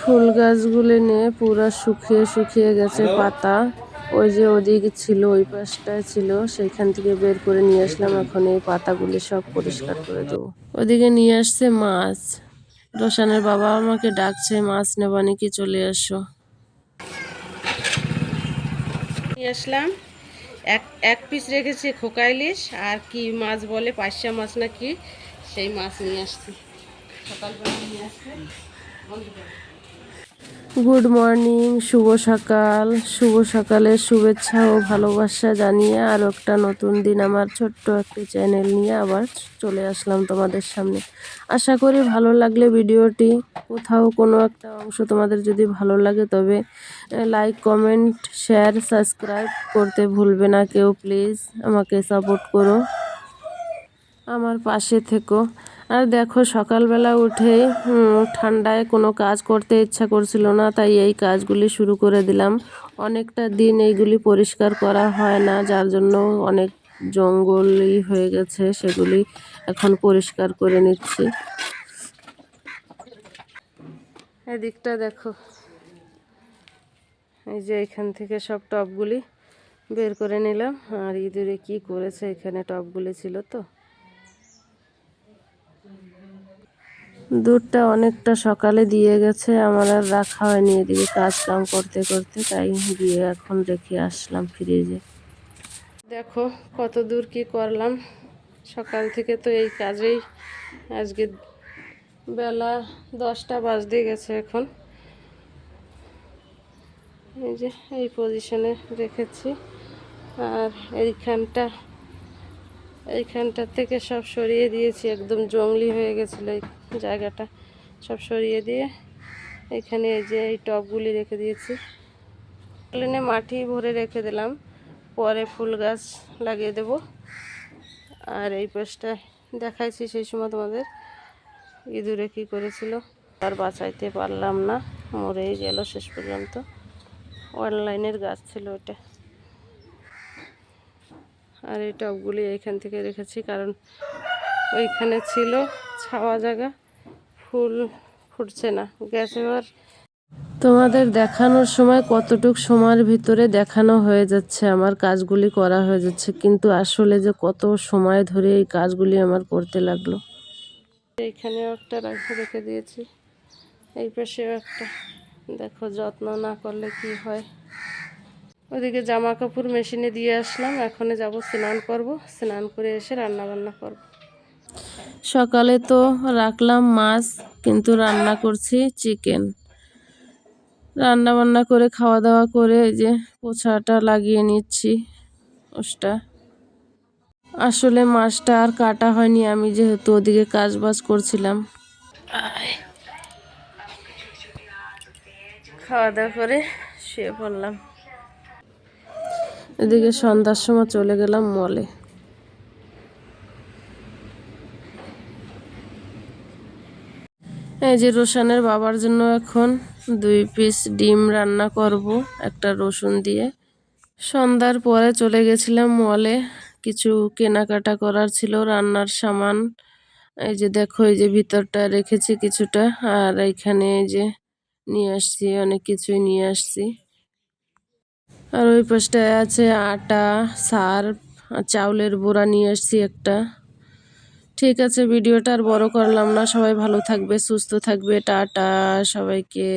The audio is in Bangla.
ফুল গাছগুলি নিয়ে পুরা শুকিয়ে শুকিয়ে গেছে পাতা। ওই যে ওদিকে ছিল, ওই পাশটায় ছিল, সেইখান থেকে বের করে নিয়ে আসলাম। এখন এই পাতাগুলি সব পরিষ্কার করে দেবো। ওদিকে নিয়ে আসছে মাছ। রোশানের বাবা আমাকে ডাকছে, মাছ নেবা নাকি, চলে আসো। নিয়ে আসলাম এক পিস রেখেছি খোকা ইলিশ, আর কি মাছ বলে পার্শে মাছ নাকি, সেই মাছ নিয়ে আসছি সকালবেলা নিয়ে আসছে। গুড মর্নিং, শুভ সকাল। শুভ সকালের শুভেচ্ছা ও ভালোবাসা জানিয়ে আরও একটা নতুন দিন আমার ছোট্ট একটি চ্যানেল নিয়ে আবার চলে আসলাম তোমাদের সামনে। আশা করি ভালো লাগলে ভিডিওটি, কোথাও কোনো একটা অংশ তোমাদের যদি ভালো লাগে তবে লাইক, কমেন্ট, শেয়ার, সাবস্ক্রাইব করতে ভুলবে না কেউ। প্লিজ আমাকে সাপোর্ট করো, আমার পাশে থেকো। আর দেখো, সকালবেলা উঠেই ঠান্ডায় কোনো কাজ করতে ইচ্ছা করছিল না, তাই এই কাজগুলি শুরু করে দিলাম। অনেকটা দিন এইগুলি পরিষ্কার করা হয় না, যার জন্য অনেক জঙ্গলই হয়ে গেছে, সেগুলি এখন পরিষ্কার করে নিচ্ছি। এদিকটা দেখো, এই যে এখান থেকে সব টবগুলি বের করে নিলাম। আর ইঁদুরে কি করেছে, এখানে টবগুলি ছিল তো। দুধটা অনেকটা সকালে দিয়ে গেছে, আমার আর রাখা হয়নি, এদিকে কাজ কাম করতে করতে, তাই দিয়ে এখন রেখে আসলাম ফ্রিজে। দেখো কত দূর কি করলাম সকাল থেকে, তো এই কাজেই আজকে বেলা 10টা বাজতে গেছে। এখন এই যে এই পজিশনে রেখেছি, আর এইখানটা থেকে সব সরিয়ে দিয়েছি, একদম জংলি হয়ে গেছিলো এই জায়গাটা, সব সরিয়ে দিয়ে এখানে এই যে এই টবগুলি রেখে দিয়েছি। প্লেনে মাটি ভরে রেখে দিলাম, পরে ফুল গাছ লাগিয়ে দেব। আর এই পাশটা দেখাইছি সেই সময় তোমাদের, ইঁদুরে কি করেছিল, আর বাঁচাইতে পারলাম না, মরেই গেল শেষ পর্যন্ত। অনলাইনের গাছ ছিল ওটা। আর এই টবগুলি এইখান থেকে রেখেছি, কারণ ওইখানে ছিল ছাওয়া জায়গা, ফুল ফুটছে না, গেছে। আর তোমাদের দেখানোর সময় কতটুক সময়ের ভিতরে দেখানো হয়ে যাচ্ছে, আমার কাজগুলি করা হয়ে যাচ্ছে, কিন্তু আসলে যে কত সময় ধরে এই কাজগুলি আমার করতে লাগলো। এইখানেও একটা রেখে দিয়েছি, এই পাশেও একটা। দেখো, যত্ন না করলে কি হয়। ওদিকে জামা কাপড় মেশিনে দিয়ে আসলাম, এখন যাব স্নান করব, স্নান করে এসে রান্না বান্না করব। সকালে তো রাখলাম মাছ, কিন্তু রান্না করছি চিকেন। রান্না বান্না করে খাওয়া দাওয়া করে এই যে পোছাটা লাগিয়ে নিচ্ছি ওটা। আসলে মাছটা আর কাটা হয়নি, আমি যেহেতু ওদিকে কাজ বাজ করছিলাম। খাওয়া দাওয়া করে শুয়ে পড়লাম। এদিকে সন্ধ্যার সময় চলে গেলাম মলে। এই যে রোশানের বাবার জন্য এখন 2 পিস ডিম রান্না করব, একটা রসুন দিয়ে। সন্ধ্যার পরে চলে গেছিলাম মলে, কিছু কেনাকাটা করার ছিল, রান্নার সামান। এই যে দেখো, এই যে ভিতরটা রেখেছি কিছুটা, আর এইখানে এই যে নিয়ে আসছি, অনেক কিছুই নিয়ে আসছি। আর ওই পাশটায় আছে আটা, সার্ফ, আর চাউলের বড়া নিয়ে আসছি একটা। ঠিক আছে, ভিডিওটা আর বড় করলাম না, সবাই ভালো থাকবে, সুস্থ থাকবে, টাটা সবাইকে।